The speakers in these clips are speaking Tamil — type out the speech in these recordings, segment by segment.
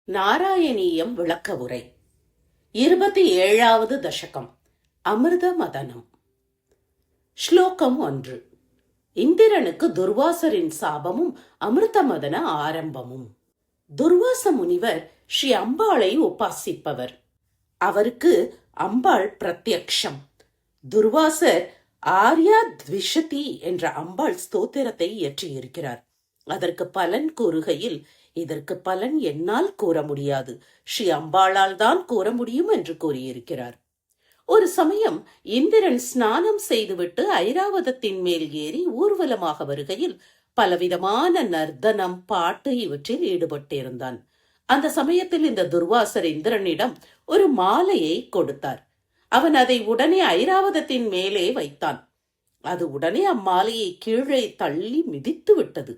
நாராயணீயம் விளக்க உரை 27வது தசகம். அமிர்த மதனம். ஸ்லோகம் 1. இந்திரனுக்கு துர்வாசரின் சாபமும் அமிர்த மதன ஆரம்பமும். துர்வாச முனிவர் ஸ்ரீ அம்பாளை உபாசிப்பவர். அவருக்கு அம்பாள் பிரத்யக்ஷம். துர்வாசர் ஆர்யா த்விஷதி என்ற அம்பாள் ஸ்தோத்திரத்தை இயற்றியிருக்கிறார். அதற்கு பலன் கூறுகையில், இதற்கு பலன் என்னால் கூற முடியாது, ஸ்ரீ அம்பாளால் தான் கூற முடியும் என்று கூறியிருக்கிறார். ஒரு சமயம் இந்திரன் ஸ்நானம் செய்துவிட்டு ஐராவதத்தின் மேல் ஏறி ஊர்வலமாக வருகையில் பலவிதமான நர்த்தனம், பாட்டு இவற்றில் ஈடுபட்டிருந்தான். அந்த சமயத்தில் இந்த துர்வாசர் இந்திரனிடம் ஒரு மாலையை கொடுத்தார். அவன் அதை உடனே ஐராவதத்தின் மேலே வைத்தான். அது உடனே அம்மாலையை கீழே தள்ளி மிதித்து விட்டது.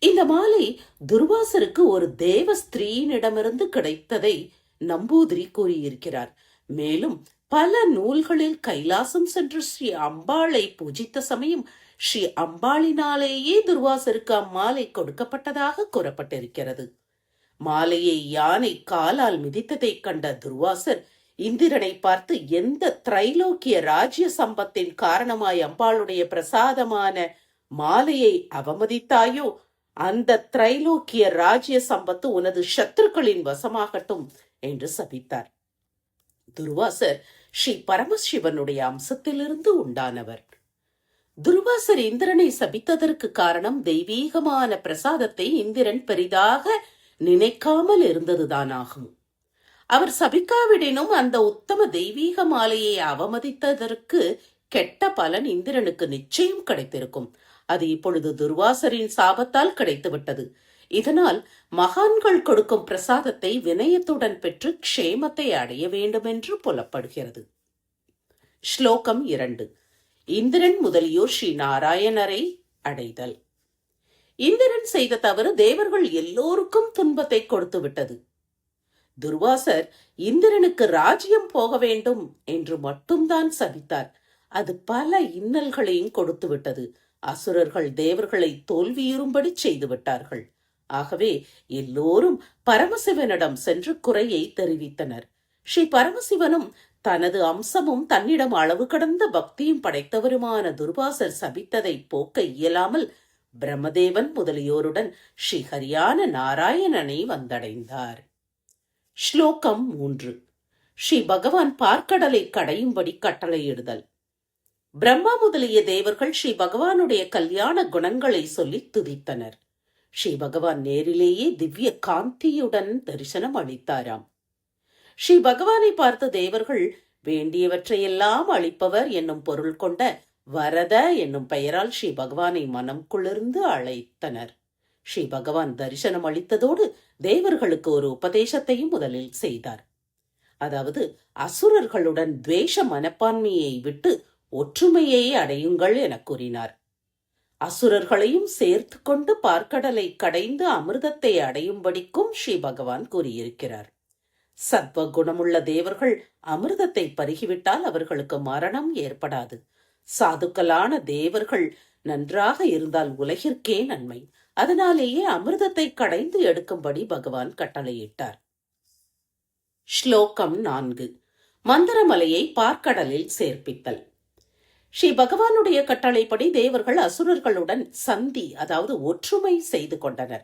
இந்த மாலை துர்வாசருக்கு ஒரு தேவ ஸ்திரீனிடமிருந்து கிடைத்ததை நம்பூதிரி கூறியிருக்கிறார். மேலும் பல நூல்களில் கைலாசம் சென்று ஸ்ரீ அம்பாளை பூஜித்த சமயம் ஸ்ரீ அம்பாளினாலேயே துர்வாசருக்கு அம்மாலை கொடுக்கப்பட்டதாக கூறப்பட்டிருக்கிறது. மாலையை யானை காலால் மிதித்ததை கண்ட துர்வாசர் இந்திரனை பார்த்து, எந்த திரைலோக்கிய ராஜ்ய சம்பத்தின் காரணமாய் அம்பாளுடைய பிரசாதமான மாலையை அவமதித்தாயோ அந்த திரைலோக்கிய ராஜ்ய சம்பத்து உனது சத்துருக்களின் வசமாகட்டும் என்று சபித்தார். துர்வாசர் ஸ்ரீ பரமசிவனுடைய அம்சத்திலிருந்து உண்டானவர். துர்வாசர் இந்திரனை சபித்ததற்கு காரணம் தெய்வீகமான பிரசாதத்தை இந்திரன் பெரிதாக நினைக்காமல் இருந்ததுதானாகும். அவர் சபிக்காவிடனும் அந்த உத்தம தெய்வீக மாலையை அவமதித்ததற்கு கெட்ட பலன் இந்திரனுக்கு நிச்சயம் கிடைத்திருக்கும். அது இப்பொழுது துர்வாசரின் சாபத்தால் கிடைத்துவிட்டது. இதனால் மகான்கள் கொடுக்கும் பிரசாதத்தை வினயத்துடன் பெற்று க்ஷேமத்தை அடைய வேண்டும் என்று புலப்படுகிறது. ஸ்லோகம் 2. இந்திரன் முதலியோர் ஸ்ரீ நாராயணரை அடைதல். இந்திரன் செய்த தவறு தேவர்கள் எல்லோருக்கும் துன்பத்தை கொடுத்து விட்டது. துர்வாசர் இந்திரனுக்கு ராஜ்யம் போக வேண்டும் என்று மட்டும்தான் சபித்தார். அது பல இன்னல்களையும் கொடுத்து விட்டது. அசுரர்கள் தேவர்களை தோல்வியுறும்படி செய்து விட்டார்கள். ஆகவே எல்லோரும் பரமசிவனிடம் சென்று குறையை தெரிவித்தனர். ஸ்ரீ பரமசிவனும் தனது அம்சமும் தன்னிடம் அளவு கடந்த பக்தியும் படைத்தவருமான துர்வாசர் சபித்ததை போக்க இயலாமல் பிரம்மதேவன் முதலியோருடன் ஸ்ரீ ஹரியான நாராயணனை வந்தடைந்தார். ஸ்லோகம் 3. ஸ்ரீ பகவான் பார்க்கடலை கடையும்படி கட்டளையிடுதல். பிரம்மா முதலிய தேவர்கள் ஸ்ரீ பகவானுடைய கல்யாண குணங்களை சொல்லி துதித்தனர். ஸ்ரீ பகவான் நேரிலேயே திவ்ய காந்தியுடன் தரிசனம் அளித்தாராம். ஸ்ரீ பகவானை பார்த்த தேவர்கள் வேண்டியவற்றையெல்லாம் அளிப்பவர் என்னும் பொருள் கொண்ட வரத என்னும் பெயரால் ஸ்ரீ பகவானை மனம் குளிர்ந்து அழைத்தனர். ஸ்ரீ பகவான் தரிசனம் அளித்ததோடு தேவர்களுக்கு ஒரு உபதேசத்தையும் முதலில் செய்தார். அதாவது, அசுரர்களுடன் துவேஷ மனப்பான்மையை விட்டு ஒற்றுமையை அடையுங்கள் என கூறினார். அசுரர்களையும் சேர்த்து கொண்டு பார்க்கடலை கடைந்து அமிர்தத்தை அடையும்படிக்கும் ஸ்ரீ பகவான் கூறியிருக்கிறார். சத்வ குணமுள்ள தேவர்கள் அமிர்தத்தை பருகிவிட்டால் அவர்களுக்கு மரணம் ஏற்படாது. சாதுக்களான தேவர்கள் நன்றாக இருந்தால் உலகிற்கே நன்மை. அதனாலேயே அமிர்தத்தை கடைந்து எடுக்கும்படி பகவான் கட்டளையிட்டார். ஸ்லோகம் 4. மந்திரமலையை பார்க்கடலில் சேர்ப்பித்தல். ஸ்ரீ பகவானுடைய கட்டளைப்படி தேவர்கள் அசுரர்களுடன் சந்தி, அதாவது ஒற்றுமை செய்து கொண்டனர்.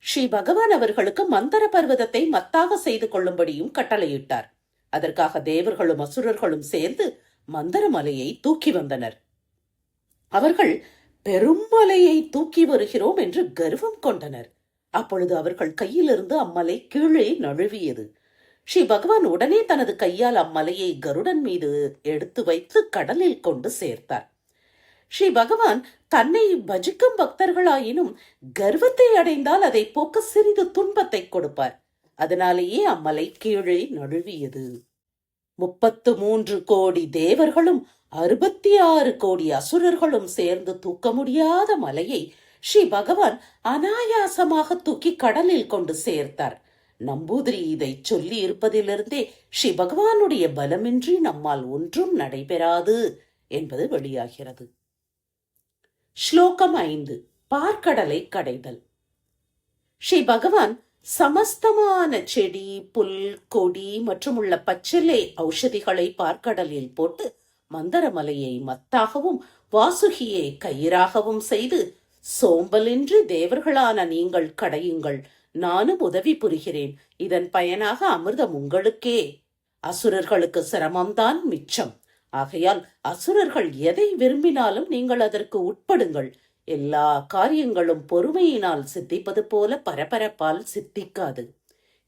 ஸ்ரீ பகவான் அவர்களுக்கு மந்திர பர்வதத்தை மத்தாக செய்து கொள்ளும்படியும் கட்டளையிட்டார். அதற்காக தேவர்களும் அசுரர்களும் சேர்ந்து மந்திரமலையை தூக்கி வந்தனர். அவர்கள் பெருமலையை தூக்கி வருகிறோம் என்று கர்வம் கொண்டனர். அப்பொழுது அவர்கள் கையிலிருந்து அம்மலை கீழே நழுவியது. ஸ்ரீ பகவான் உடனே தனது கையால் அம்மலையை கருடன் மீது எடுத்து வைத்து கடலில் கொண்டு சேர்த்தார். ஸ்ரீ பகவான் தன்னை பஜிக்கும் பக்தர்களாயினும் கர்வத்தை அடைந்தால் அதை போக்க சிறிது துன்பத்தை கொடுப்பார். அதனாலேயே அம்மலை கீழே நழுவியது. 33 கோடி தேவர்களும் 66 கோடி அசுரர்களும் சேர்ந்து தூக்க முடியாத மலையை ஸ்ரீ பகவான் அனாயாசமாக தூக்கி கடலில் கொண்டு சேர்த்தார். நம்பூதிரி இதை சொல்லி இருப்பதிலிருந்தே ஸ்ரீ பகவானுடைய பலமின்றி நம்மால் ஒன்றும் நடைபெறாது என்பது வெளியாகிறது. ஸ்லோகம் 5. பார்க்கடலை கடைதல். ஸ்ரீ பகவான் சமஸ்தமான செடி, புல், கொடி மற்றும் உள்ள பச்சிலை ஔஷதிகளை பார்க்கடலில் போட்டு மந்தரமலையை மத்தாகவும் வாசுகியை கயிறாகவும் செய்து, சோம்பலின்றி தேவர்களான நீங்கள் கடையுங்கள், நானும் உதவி புரிகிறேன், இதன் பயனாக அமிர்தம் உங்களுக்கே. அசுரர்களுக்கு சிரமம்தான் மிச்சம். ஆகையால் அசுரர்கள் எதை விரும்பினாலும் நீங்கள் அதற்கு உட்படுங்கள். எல்லா காரியங்களும் பொறுமையினால் சித்திப்பது போல பரபரப்பால் சித்திக்காது.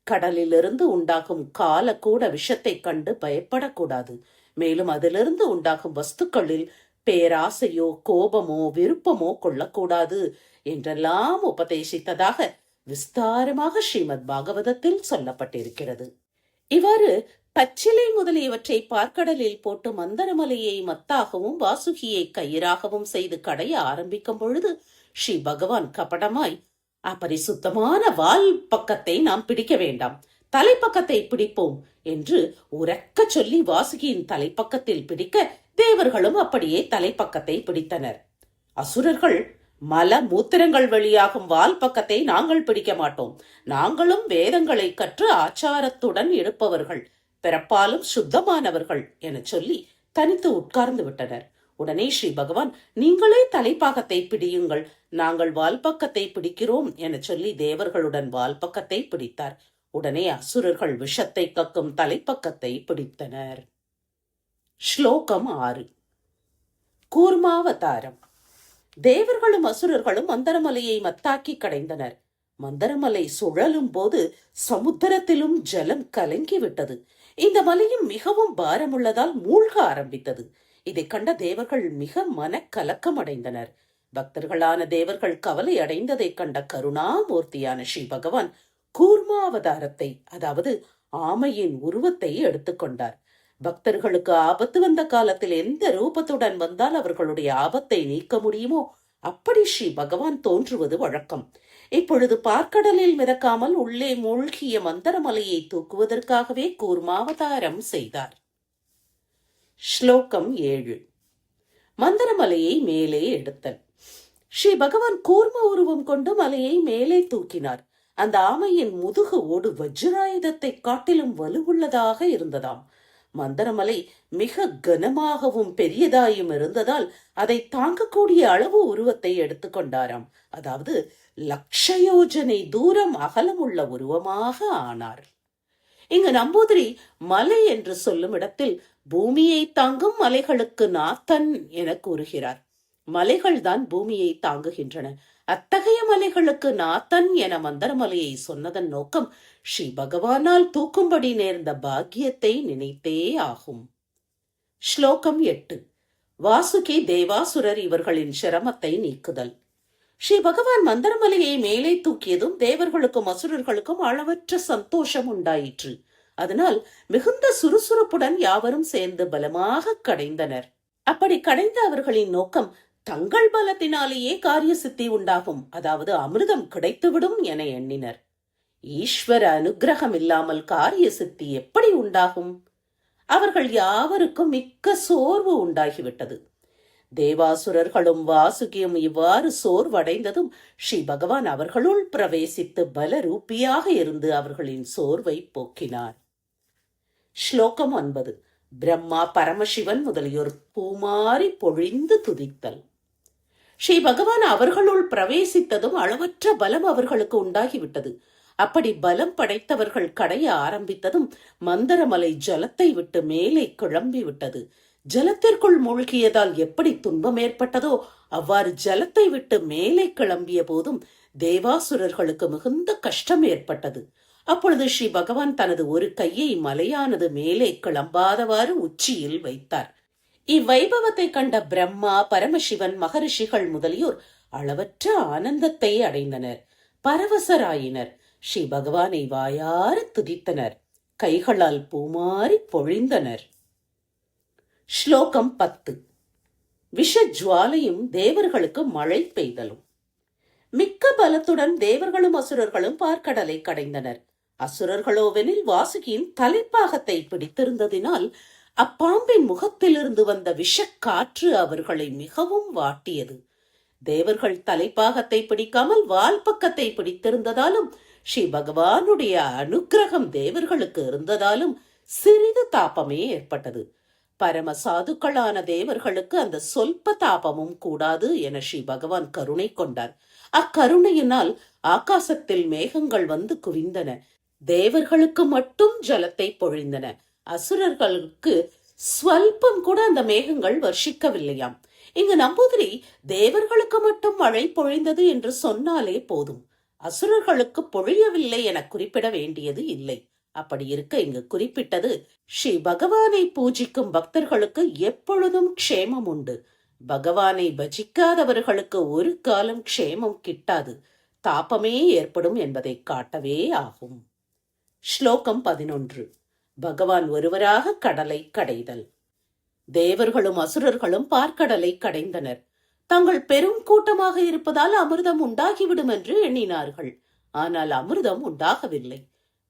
கடலிலிருந்து உண்டாகும் கால கூட விஷத்தை கண்டு பயப்படக்கூடாது. மேலும் அதிலிருந்து உண்டாகும் வஸ்துக்களில் பேராசையோ கோபமோ விருப்பமோ கொள்ளக்கூடாது என்றெல்லாம் உபதேசித்ததாக விஸ்தாரமாக ஸ்ரீமத் பாகவதத்தில் சொல்லப்பட்டிருக்கிறது. இவ்வாறு பச்சிலை முதலியவற்றை பார்க்கடலில் போட்டு மந்தரமலையை மத்தாகவும் வாசுகியை கயிறாகவும் செய்து கடைய ஆரம்பிக்கும் பொழுது ஸ்ரீ பகவான் கபடமாய், அபரிசுத்தமான வால் பக்கத்தை நாம் பிடிக்க வேண்டாம், தலைப்பக்கத்தை பிடிப்போம் என்று உரக்க சொல்லி வாசுகியின் தலைப்பக்கத்தில் பிடிக்க, தேவர்களும் அப்படியே தலைப்பக்கத்தை பிடித்தனர். அசுரர்கள், மல மூத்திரங்கள் வெளியாகும் வால் பக்கத்தை நாங்கள் பிடிக்க மாட்டோம், நாங்களும் வேதங்களை கற்று ஆச்சாரத்துடன் இருப்பவர்கள், பிறப்பாலும் சுத்தமானவர்கள் என சொல்லி தனித்து உட்கார்ந்து விட்டனர். உடனே ஸ்ரீ பகவான், நீங்களே தலைப்பாகத்தை பிடியுங்கள், நாங்கள் வால்பக்கத்தை பிடிக்கிறோம் என சொல்லி தேவர்களுடன் வால்பக்கத்தை பிடித்தார். உடனே அசுரர்கள் விஷத்தை கக்கும் தலைப்பக்கத்தை பிடித்தனர். ஸ்லோகம் 6. கூர்மாவதாரம். தேவர்களும் அசுரர்களும் மந்தரமலையை மத்தாக்கி கடைந்தனர். மந்தரமலை சுழலும் போது சமுத்திரத்திலும் ஜலம் கலங்கிவிட்டது. இந்த மலையும் மிகவும் பாரமுள்ளதால் மூழ்க ஆரம்பித்தது. இதை கண்ட தேவர்கள் மிக மனக்கலக்கம் அடைந்தனர். பக்தர்களான தேவர்கள் கவலை அடைந்ததை கண்ட கருணாமூர்த்தியான ஸ்ரீ பகவான் கூர்மாவதாரத்தை, அதாவது ஆமையின் உருவத்தை எடுத்துக்கொண்டார். பக்தர்களுக்கு ஆபத்து வந்த காலத்தில் எந்த ரூபத்துடன் வந்தால் அவர்களுடைய ஆபத்தை நீக்க முடியுமோ அப்படி ஸ்ரீ பகவான் தோன்றுவது வழக்கம். இப்பொழுது பார்க்கடலில் மிதக்காமல் உள்ளே மூழ்கிய மந்தரமலையை தூக்குவதற்காகவே கூர்மாவதாரம் செய்தார். ஸ்லோகம் 7. மந்தரமலையை மேலே எடுத்தல். ஸ்ரீ பகவான் கூர்ம உருவம் கொண்டு மலையை மேலே தூக்கினார். அந்த ஆமையின் முதுகு ஓடு வஜ்ராயுதத்தை காட்டிலும் வலுவுள்ளதாக இருந்ததாம். மந்தரமலை மிக கனமாகவும் பெரியதாயும் இருந்ததால் அதை தாங்கக்கூடிய அளவு உருவத்தை எடுத்துக்கொண்டாராம். அதாவது லட்சயோஜனை தூரம் அகலமுள்ள உருவமாக ஆனார். இங்கு நம்பூதிரி மலை என்று சொல்லும் இடத்தில் பூமியை தாங்கும் மலைகளுக்கு நாத்தன் என கூறுகிறார். மலைகள் தான் பூமியை தாங்குகின்றன. அத்தகைய மலைகளுக்கு நாத்தன் என மந்தரமலையை சொன்னதன் நோக்கம் ஸ்ரீ பகவானால் தூக்கும்படி நேர்ந்த பாக்கியத்தை நினைத்தே ஆகும். ஸ்லோகம் 8. வாசுகி தேவாசுரர் இவர்களின் சிரமத்தை நீக்குதல். ஸ்ரீ பகவான் மந்தரமலையை மேலே தூக்கியதும் தேவர்களுக்கும் அசுரர்களுக்கும் அளவற்ற சந்தோஷம் உண்டாயிற்று. அதனால் மிகுந்த சுறுசுறுப்புடன் யாவரும் சேர்ந்து பலமாக கடைந்தனர். அப்படி கடைந்த அவர்களின் நோக்கம் தங்கள் பலத்தினாலேயே காரிய சித்தி உண்டாகும், அதாவது அமிர்தம் கிடைத்துவிடும் என எண்ணினர். ஈஸ்வர அனுகிரகம் இல்லாமல் காரிய சித்தி எப்படி உண்டாகும்? அவர்கள் யாவருக்கும் மிக்க சோர்வு உண்டாகிவிட்டது. தேவாசுரர்களும் வாசுகியும் இவ்வாறு சோர்வடைந்ததும் ஸ்ரீ பகவான் அவர்களுள் பிரவேசித்து பலரூபியாக இருந்து அவர்களின் சோர்வை போக்கினார். ஸ்லோகம் 9. பிரம்மா பரமசிவன் முதலியோர் பூமாரி பொழிந்து துதித்தல். ஸ்ரீ பகவான் அவர்களுள் பிரவேசித்ததும் அளவற்ற பலம் அவர்களுக்கு உண்டாகிவிட்டது. அப்படி பலம் படைத்தவர்கள் கடைய ஆரம்பித்ததும் மந்தரமலை ஜலத்தை விட்டு மேலே கிளம்பி விட்டது. ஜலத்திற்குள் மூழ்கியதால் எப்படி துன்பம் ஏற்பட்டதோ அவ்வாறு ஜலத்தை விட்டு மேலே கிளம்பிய போதும் தேவாசுரர்களுக்கு மிகுந்த கஷ்டம் ஏற்பட்டது. அப்பொழுது ஸ்ரீ பகவான் தனது ஒரு கையை மலையானது மேலே கிளம்பாதவாறு உச்சியில் வைத்தார். இவ்வைபவத்தை கண்ட பிரம்மா பரமசிவன் மகரிஷிகள் முதலியோர் அளவற்ற ஆனந்தத்தை அடைந்தனர், பரவசராயினர். ஸ்ரீ பகவானை வாயார துதித்தனர், கைகளால் பூமாரி பொழிந்தனர். ஸ்லோகம் 10. விஷஜுவாலையும் தேவர்களுக்கு மழை பெய்தலும். மிக்க பலத்துடன் தேவர்களும் அசுரர்களும் பார்க்கடலை கடைந்தனர். அசுரர்களோவெனில் வாசுகியின் தலைப்பாகத்தை பிடித்திருந்ததினால் அப்பாம்பின் முகத்திலிருந்து வந்த விஷக்காற்று அவர்களை மிகவும் வாட்டியது. தேவர்கள் தலைப்பாகத்தை பிடிக்காமல் வால் பக்கத்தை பிடித்திருந்ததாலும் ஸ்ரீ பகவானுடைய அனுக்கிரகம் தேவர்களுக்கு இருந்ததாலும் சிறிது தாபமே ஏற்பட்டது. பரம சாதுக்களான தேவர்களுக்கு அந்த சொல்ப தாபமும் கூடாது என ஸ்ரீ பகவான் கருணை கொண்டார். அக்கருணையினால் ஆகாசத்தில் மேகங்கள் வந்து குவிந்தன. தேவர்களுக்கு மட்டும் ஜலத்தை பொழிந்தன. அசுரர்களுக்கு ஸ்வல்பம் கூட அந்த மேகங்கள் வர்ஷிக்கவில்லையாம். இங்கு நம்பூதிரி தேவர்களுக்கு மட்டும் மழை பொழிந்தது என்று சொன்னாலே போதும், அசுரர்களுக்கு பொழியவில்லை என குறிப்பிட வேண்டியது இல்லை. அப்படி இருக்க இங்கு குறிப்பிட்டது ஸ்ரீ பகவானை பூஜிக்கும் பக்தர்களுக்கு எப்பொழுதும் க்ஷேமம் உண்டு. பகவானை பஜிக்காதவர்களுக்கு ஒரு காலம் க்ஷேமம் கிட்டாது, தாபமே ஏற்படும் என்பதை காட்டவே ஆகும். ஸ்லோகம் 11. பகவான் ஒருவராக கடலை கடைதல். தேவர்களும் அசுரர்களும் பார்க்கடலை கடைந்தனர். தங்கள் பெரும் கூட்டமாக இருப்பதால் அமிர்தம் உண்டாகிவிடும் என்று எண்ணினார்கள். ஆனால் அமிர்தம் உண்டாகவில்லை.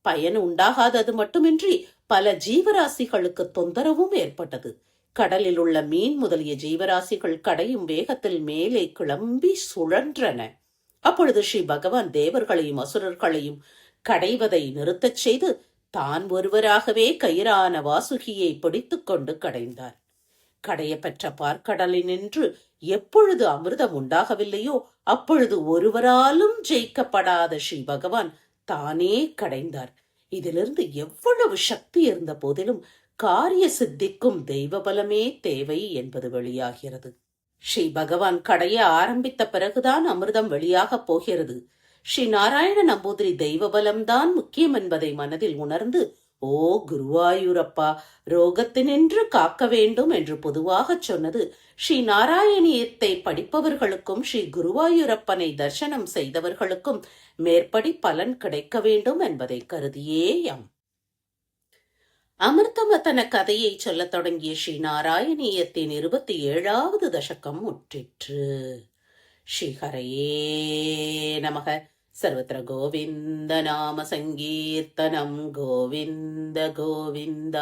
பயன் உண்டாகாதது மட்டுமின்றி பல ஜீவராசிகளுக்கு தொந்தரவும் ஏற்பட்டது. கடலில் உள்ள மீன் முதலிய ஜீவராசிகள் கடையும் வேகத்தில் மேலே கிளம்பி சுழன்றன. அப்பொழுது ஸ்ரீ பகவான் தேவர்களையும் அசுரர்களையும் கடைவதை நிறுத்தச் செய்து தான் ஒருவராகவே கயிறான வாசுகியை பிடித்துக் கொண்டு கடைந்தார். கடைய பெற்ற பார்க்கடலினின்று எப்பொழுது அமிர்தம் உண்டாகவில்லையோ அப்பொழுது ஒருவராலும் ஜெயிக்கப்படாத ஸ்ரீ பகவான் தானே கடைந்தார். இதிலிருந்து எவ்வளவு சக்தி இருந்த போதிலும் காரிய சித்திக்கும் தெய்வ பலமே தேவை என்பது வெளியாகிறது. ஸ்ரீ பகவான் கடைய ஆரம்பித்த பிறகுதான் அமிர்தம் வெளியாக போகிறது. ஸ்ரீ நாராயண நம்பூதிரி தெய்வ பலம்தான் முக்கியம் என்பதை மனதில் உணர்ந்து, ஓ குருவாயூரப்பா, ரோகத்தினின்று காக்க வேண்டும் என்று பொதுவாக சொன்னது ஸ்ரீ நாராயணியத்தை படிப்பவர்களுக்கும் ஸ்ரீ குருவாயூரப்பனை தரிசனம் செய்தவர்களுக்கும் மேற்படி பலன் கிடைக்க வேண்டும் என்பதை கருதியேயாம். அமிர்தமதன கதையை சொல்லத் தொடங்கிய ஸ்ரீ நாராயணியத்தின் 27வது தசகம் முற்றிற்று. ஸ்ரீஹரையே நமக. सर्वत्र गोविन्द नाम संकीर्तनं गोविन्द गोविन्द.